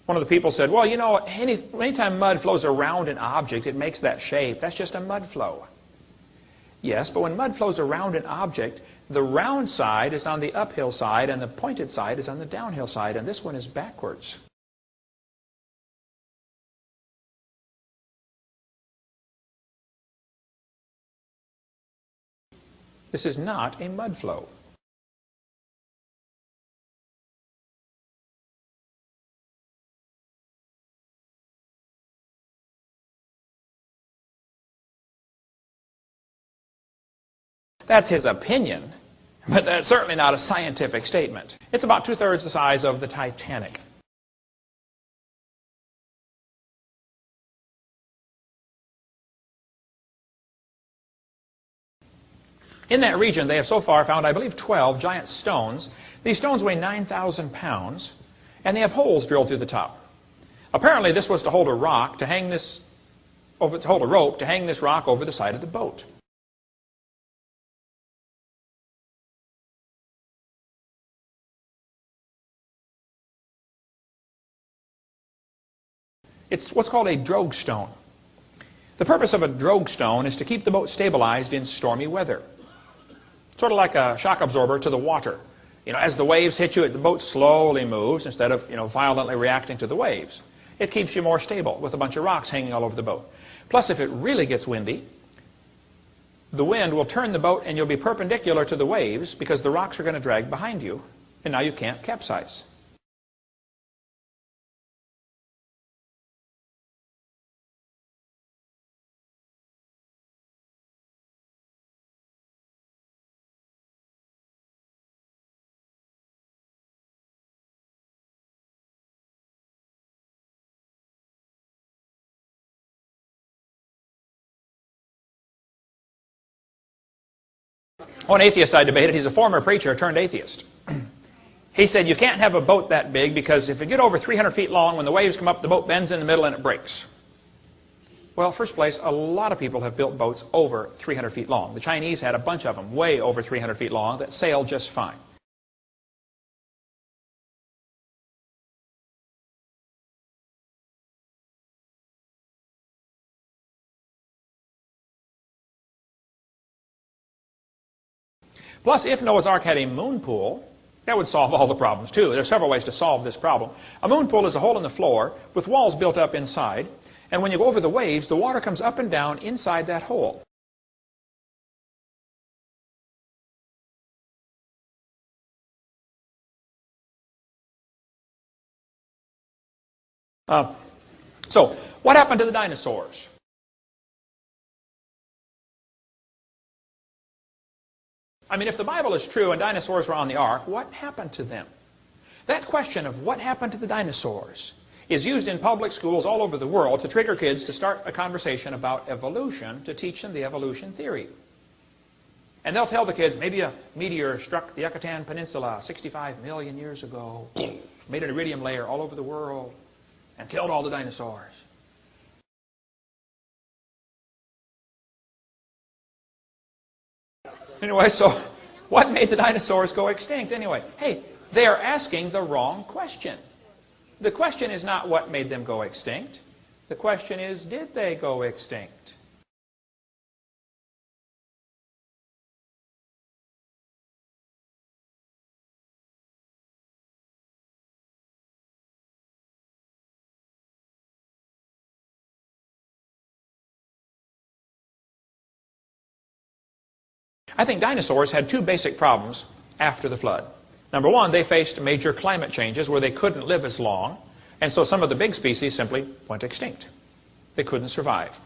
One of the people said, well, you know, anytime mud flows around an object, it makes that shape. That's just a mud flow. Yes, but when mud flows around an object, the round side is on the uphill side and the pointed side is on the downhill side, and this one is backwards. This is not a mud flow. That's his opinion, but that's certainly not a scientific statement. It's about 2/3 the size of the Titanic. In that region, they have so far found, I believe, 12 giant stones. These stones weigh 9,000 pounds, and they have holes drilled through the top. Apparently, this was to hold a rock, to hold a rope, to hang this rock over the side of the boat. It's what's called a Drogues stone. The purpose of a Drogues stone is to keep the boat stabilized in stormy weather. Sort of like a shock absorber to the water. You know, as the waves hit you, the boat slowly moves instead of, violently reacting to the waves. It keeps you more stable with a bunch of rocks hanging all over the boat. Plus, if it really gets windy, the wind will turn the boat and you'll be perpendicular to the waves because the rocks are going to drag behind you, and now you can't capsize. One atheist I debated, he's a former preacher turned atheist. He said, you can't have a boat that big because if you get over 300 feet long, when the waves come up, the boat bends in the middle and it breaks. Well, first place, a lot of people have built boats over 300 feet long. The Chinese had a bunch of them way over 300 feet long that sailed just fine. Plus, if Noah's Ark had a moon pool, that would solve all the problems too. There are several ways to solve this problem. A moon pool is a hole in the floor with walls built up inside, and when you go over the waves, the water comes up and down inside that hole. So, what happened to the dinosaurs? I mean, if the Bible is true and dinosaurs were on the ark, what happened to them? That question of what happened to the dinosaurs is used in public schools all over the world to trigger kids to start a conversation about evolution, to teach them the evolution theory. And they'll tell the kids, maybe a meteor struck the Yucatan Peninsula 65 million years ago, made an iridium layer all over the world, and killed all the dinosaurs. Anyway, so what made the dinosaurs go extinct anyway? Hey, they are asking the wrong question. The question is not what made them go extinct. The question is, did they go extinct? I think dinosaurs had two basic problems after the flood. Number one, they faced major climate changes where they couldn't live as long, and so some of the big species simply went extinct. They couldn't survive.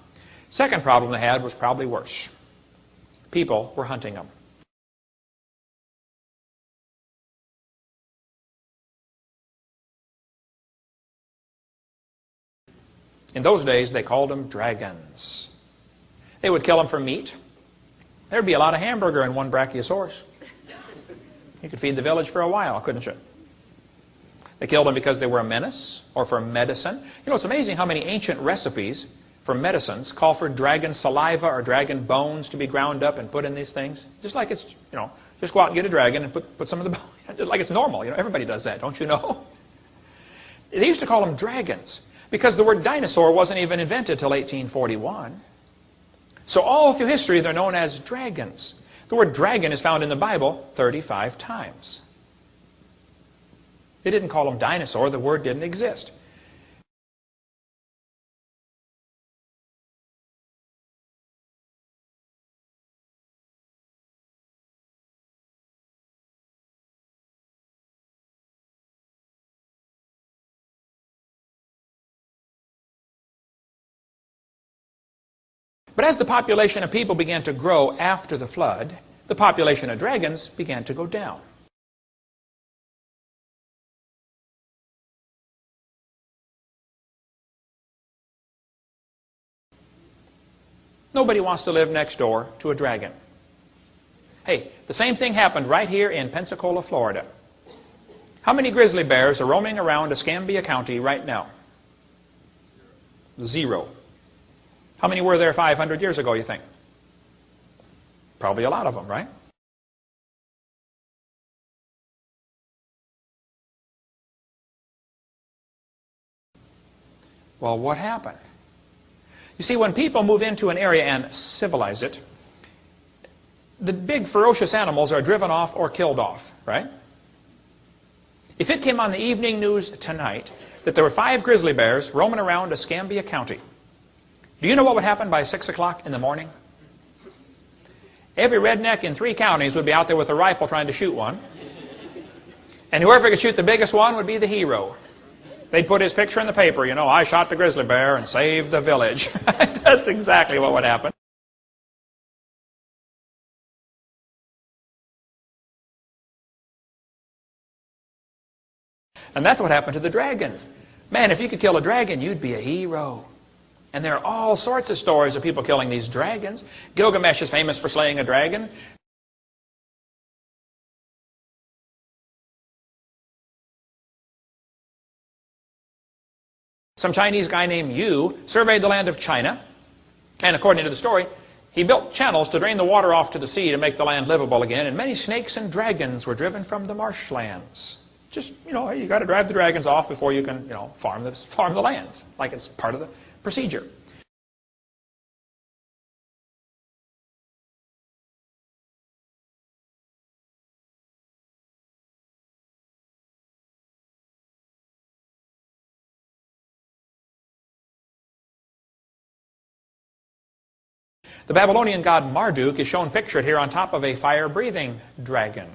Second problem they had was probably worse. People were hunting them. In those days, they called them dragons. They would kill them for meat. There'd be a lot of hamburger in one brachiosaurus. You could feed the village for a while, couldn't you? They killed them because they were a menace or for medicine. You know, it's amazing how many ancient recipes for medicines call for dragon saliva or dragon bones to be ground up and put in these things. Just like it's, just go out and get a dragon and put some of the bones. Just like it's normal. Everybody does that, don't you know? They used to call them dragons because the word dinosaur wasn't even invented till 1841. So all through history, they're known as dragons. The word dragon is found in the Bible 35 times. They didn't call them dinosaur. The word didn't exist. But as the population of people began to grow after the flood, the population of dragons began to go down. Nobody wants to live next door to a dragon. Hey, the same thing happened right here in Pensacola, Florida. How many grizzly bears are roaming around Escambia County right now? 0. How many were there 500 years ago, you think? Probably a lot of them, right? Well, what happened? You see, when people move into an area and civilize it, the big ferocious animals are driven off or killed off, right? If it came on the evening news tonight that there were 5 grizzly bears roaming around Escambia County, do you know what would happen by 6 o'clock in the morning? Every redneck in 3 counties would be out there with a rifle trying to shoot one. And whoever could shoot the biggest one would be the hero. They'd put his picture in the paper, you know, I shot the grizzly bear and saved the village. That's exactly what would happen. And that's what happened to the dragons. Man, if you could kill a dragon, you'd be a hero. And there are all sorts of stories of people killing these dragons. Gilgamesh is famous for slaying a dragon. Some Chinese guy named Yu surveyed the land of China. And according to the story, he built channels to drain the water off to the sea to make the land livable again. And many snakes and dragons were driven from the marshlands. Just, you know, you got to drive the dragons off before you can, you know, farm the lands. Like it's part of the procedure. The Babylonian god Marduk is shown pictured here on top of a fire-breathing dragon.